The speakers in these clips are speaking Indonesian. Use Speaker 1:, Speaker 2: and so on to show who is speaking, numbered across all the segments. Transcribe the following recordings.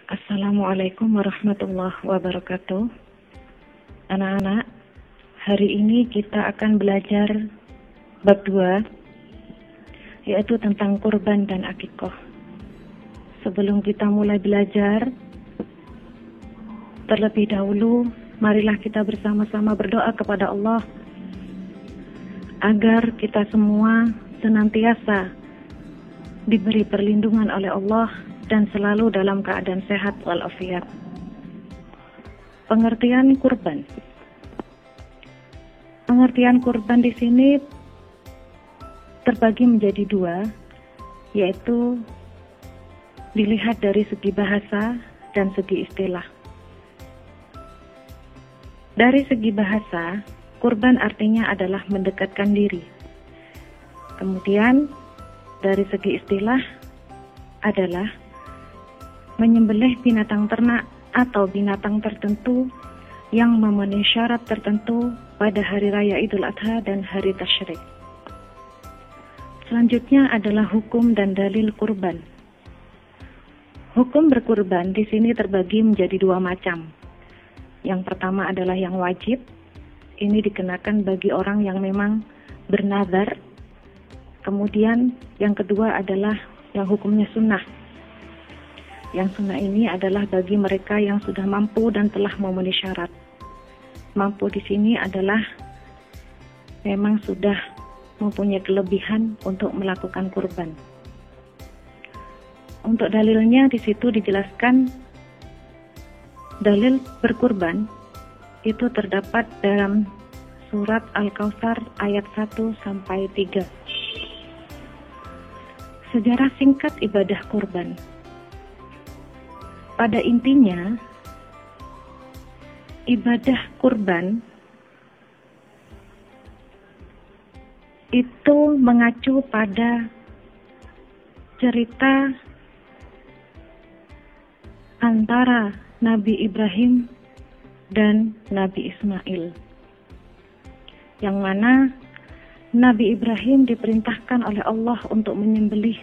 Speaker 1: Assalamualaikum warahmatullahi wabarakatuh. Anak-anak, hari ini kita akan belajar bab 2, yaitu tentang kurban dan akikoh. Sebelum kita mulai belajar, terlebih dahulu, marilah kita bersama-sama berdoa kepada Allah agar kita semua senantiasa diberi perlindungan oleh Allah dan selalu dalam keadaan sehat walafiat. Pengertian kurban. Pengertian kurban di sini terbagi menjadi dua, yaitu dilihat dari segi bahasa dan segi istilah. Dari segi bahasa, kurban artinya adalah mendekatkan diri. Kemudian dari segi istilah adalah menyembelih binatang ternak atau binatang tertentu yang memenuhi syarat tertentu pada hari raya Idul Adha dan hari Tasyrik. Selanjutnya adalah hukum dan dalil kurban. Hukum berkurban di sini terbagi menjadi dua macam. Yang pertama adalah yang wajib. Ini dikenakan bagi orang yang memang bernazar. Kemudian yang kedua adalah yang hukumnya sunnah. Yang sunnah ini adalah bagi mereka yang sudah mampu dan telah memenuhi syarat. Mampu di sini adalah memang sudah mempunyai kelebihan untuk melakukan kurban. Untuk dalilnya di situ dijelaskan dalil berkurban itu terdapat dalam surat Al-Kautsar ayat 1-3. Sejarah singkat ibadah kurban. Pada intinya, ibadah kurban itu mengacu pada cerita antara Nabi Ibrahim dan Nabi Ismail, yang mana Nabi Ibrahim diperintahkan oleh Allah untuk menyembelih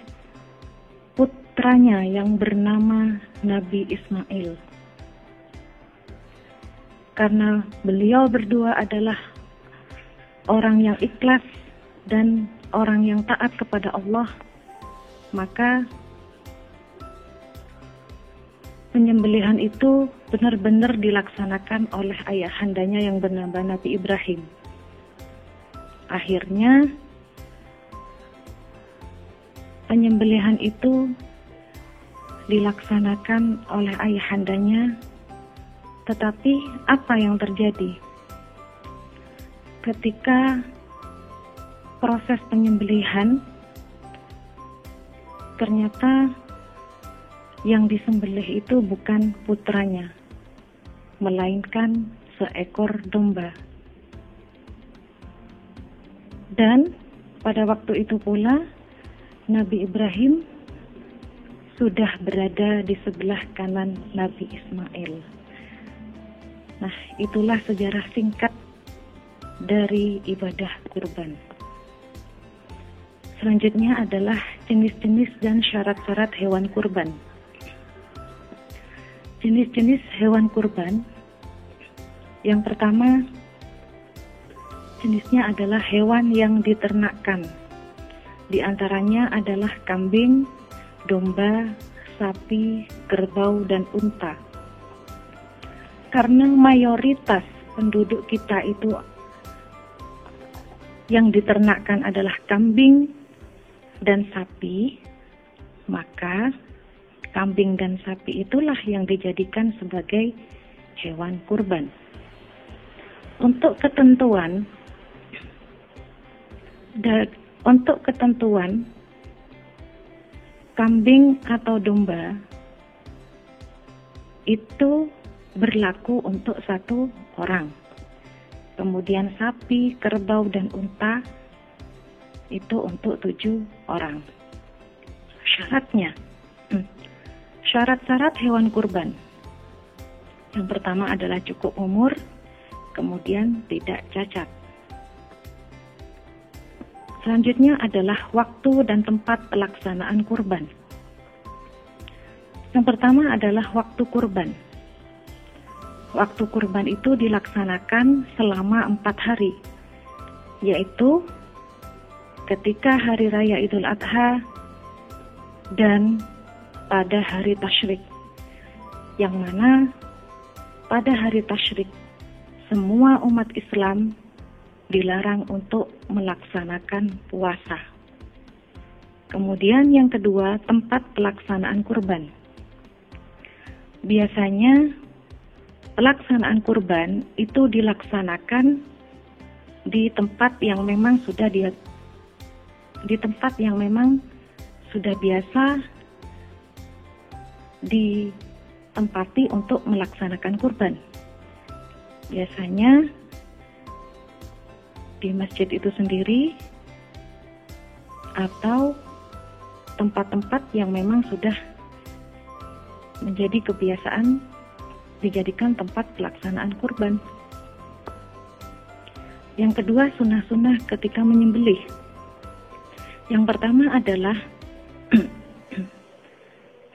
Speaker 1: putranya yang bernama Nabi Ismail. Karena beliau berdua adalah orang yang ikhlas dan orang yang taat kepada Allah, maka penyembelihan itu benar-benar dilaksanakan oleh ayahandanya yang bernama Nabi Ibrahim. Akhirnya penyembelihan itu dilaksanakan oleh ayahandanya, tetapi apa yang terjadi? Ketika proses penyembelihan, ternyata yang disembelih itu bukan putranya, melainkan seekor domba. Dan pada waktu itu pula Nabi Ibrahim sudah berada di sebelah kanan Nabi Ismail. Nah, itulah sejarah singkat dari ibadah kurban. Selanjutnya adalah jenis-jenis dan syarat-syarat hewan kurban. Jenis-jenis hewan kurban. Yang pertama, jenisnya adalah hewan yang diternakkan. Di antaranya adalah kambing, domba, sapi, kerbau, dan unta. Karena mayoritas penduduk kita itu yang diternakkan adalah kambing dan sapi, maka kambing dan sapi itulah yang dijadikan sebagai hewan kurban. Untuk ketentuan kambing atau domba itu berlaku untuk satu orang. Kemudian sapi, kerbau, dan unta itu untuk 7 orang. Syarat-syarat hewan kurban. Yang pertama adalah cukup umur, kemudian tidak cacat. Selanjutnya adalah waktu dan tempat pelaksanaan kurban. Yang pertama adalah waktu kurban. Waktu kurban itu dilaksanakan selama 4 hari, yaitu ketika hari raya Idul Adha dan pada hari tasyrik. Yang mana pada hari tasyrik semua umat Islam dilarang untuk melaksanakan puasa. Kemudian yang kedua, tempat pelaksanaan kurban. Biasanya pelaksanaan kurban itu dilaksanakan di tempat yang memang sudah biasa ditempati untuk melaksanakan kurban. Biasanya di masjid itu sendiri atau tempat-tempat yang memang sudah menjadi kebiasaan dijadikan tempat pelaksanaan kurban. Yang kedua, sunnah-sunnah ketika menyembelih. Yang pertama adalah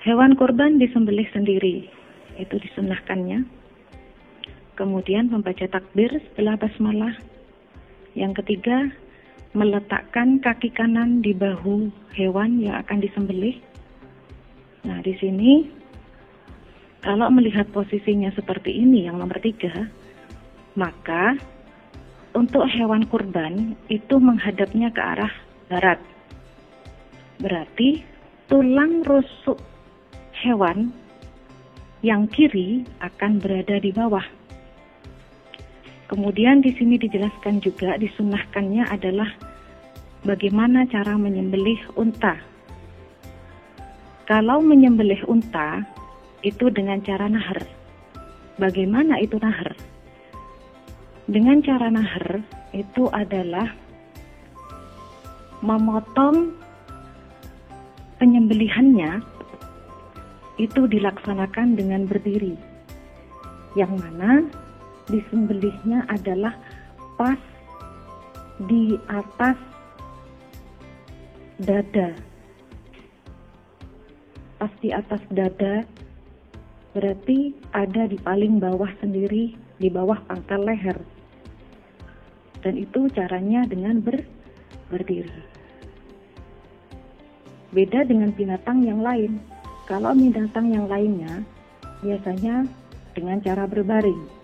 Speaker 1: hewan kurban disembelih sendiri, itu disunnahkannya. Kemudian membaca takbir setelah basmalah. Yang ketiga, meletakkan kaki kanan di bahu hewan yang akan disembelih. Nah, di sini kalau melihat posisinya seperti ini, yang nomor 3, maka untuk hewan kurban itu menghadapnya ke arah barat. Berarti tulang rusuk hewan yang kiri akan berada di bawah. Kemudian di sini dijelaskan juga, disunnahkannya adalah bagaimana cara menyembelih unta. Kalau menyembelih unta itu dengan cara nahar. Bagaimana itu nahar? Dengan cara nahar itu adalah memotong penyembelihannya itu dilaksanakan dengan berdiri, yang mana disembelihnya adalah pas di atas dada. Pas di atas dada berarti ada di paling bawah sendiri, di bawah pangkal leher. Dan itu caranya dengan berdiri. Beda dengan binatang yang lain. Kalau binatang yang lainnya biasanya dengan cara berbaring.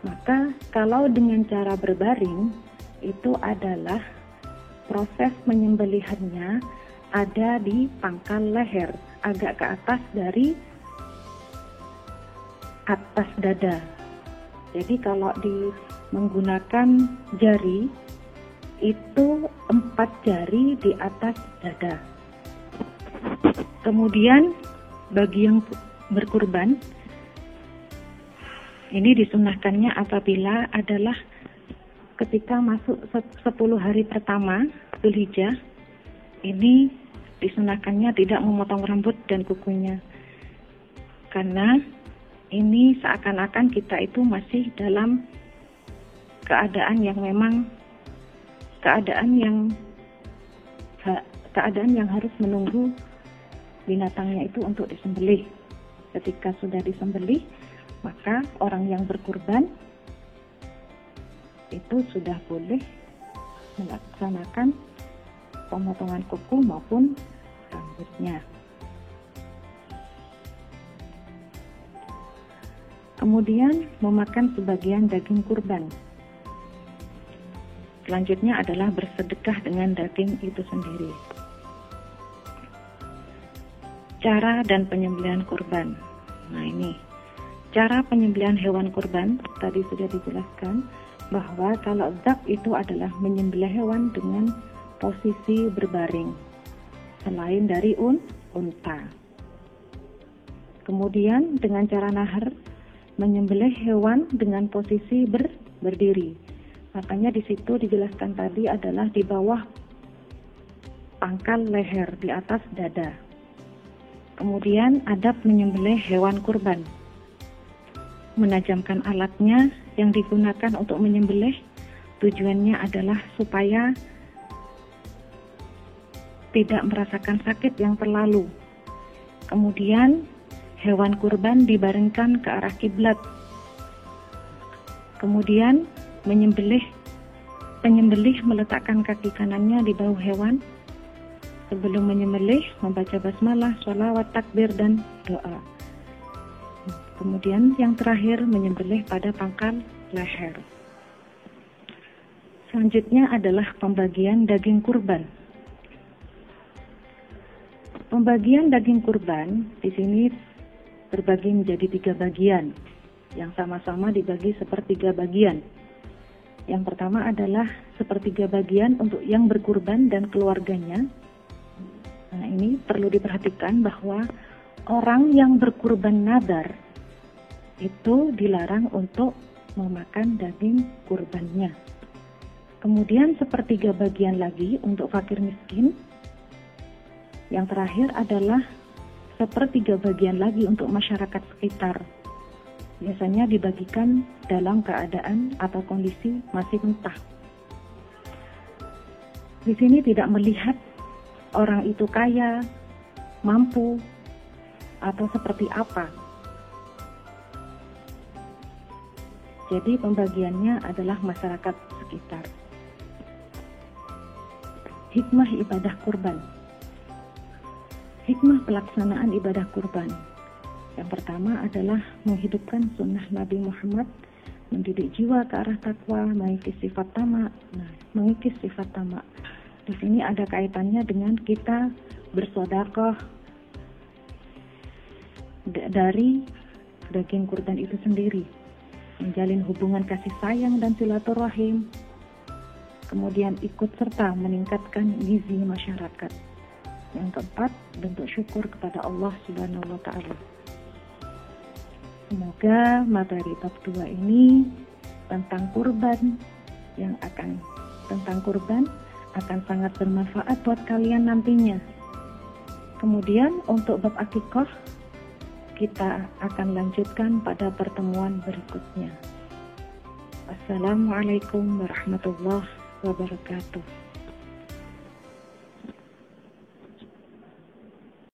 Speaker 1: Maka kalau dengan cara berbaring itu adalah proses menyembelihannya ada di pangkal leher, agak ke atas dari atas dada. Jadi kalau menggunakan jari itu 4 jari di atas dada. Kemudian bagi yang berkurban ini disunnahkannya apabila adalah ketika masuk 10 hari pertama Dzulhijjah, ini disunahkannya tidak memotong rambut dan kukunya, karena ini seakan-akan kita itu masih dalam keadaan yang memang keadaan yang harus menunggu binatangnya itu untuk disembelih. Ketika sudah disembelih, maka orang yang berkurban itu sudah boleh melaksanakan pemotongan kuku maupun rambutnya. Kemudian memakan sebagian daging kurban. Selanjutnya adalah bersedekah dengan daging itu sendiri. Cara dan penyembelihan kurban. Nah, ini cara penyembelihan hewan kurban tadi sudah dijelaskan bahwa kalau dzab itu adalah menyembelih hewan dengan posisi berbaring selain dari unta. Kemudian dengan cara nahar, menyembelih hewan dengan posisi berdiri. Makanya di situ dijelaskan tadi adalah di bawah pangkal leher, di atas dada. Kemudian adab menyembelih hewan kurban. Menajamkan alatnya yang digunakan untuk menyembelih, tujuannya adalah supaya tidak merasakan sakit yang terlalu. Kemudian hewan kurban dibaringkan ke arah kiblat. Kemudian penyembelih meletakkan kaki kanannya di bahu hewan. Sebelum menyembelih membaca basmalah, sholawat, takbir, dan doa. Kemudian yang terakhir menyembelih pada pangkal leher. Selanjutnya adalah pembagian daging kurban. Pembagian daging kurban di sini terbagi menjadi 3 bagian yang sama-sama dibagi sepertiga bagian. Yang pertama adalah sepertiga bagian untuk yang berkurban dan keluarganya. Nah, ini perlu diperhatikan bahwa orang yang berkurban nadar itu dilarang untuk memakan daging kurbannya. Kemudian sepertiga bagian lagi untuk fakir miskin. Yang terakhir adalah sepertiga bagian lagi untuk masyarakat sekitar. Biasanya dibagikan dalam keadaan atau kondisi masih mentah. Di sini tidak melihat orang itu kaya, mampu, atau seperti apa. Jadi pembagiannya adalah masyarakat sekitar. Hikmah ibadah kurban. Hikmah pelaksanaan ibadah kurban. Yang pertama adalah menghidupkan sunnah Nabi Muhammad, mendidik jiwa ke arah takwa, mengikis sifat tamak. Mengikis sifat tamak. Di sini ada kaitannya dengan kita bersedekah dari daging kurban itu sendiri, menjalin hubungan kasih sayang dan silaturahim, kemudian ikut serta meningkatkan gizi masyarakat. Yang keempat, bentuk syukur kepada Allah Subhanahu wa Ta'ala. Semoga materi bab 2 ini tentang kurban akan sangat bermanfaat buat kalian nantinya. Kemudian untuk bab akikah kita akan lanjutkan pada pertemuan berikutnya. Assalamualaikum warahmatullahi wabarakatuh.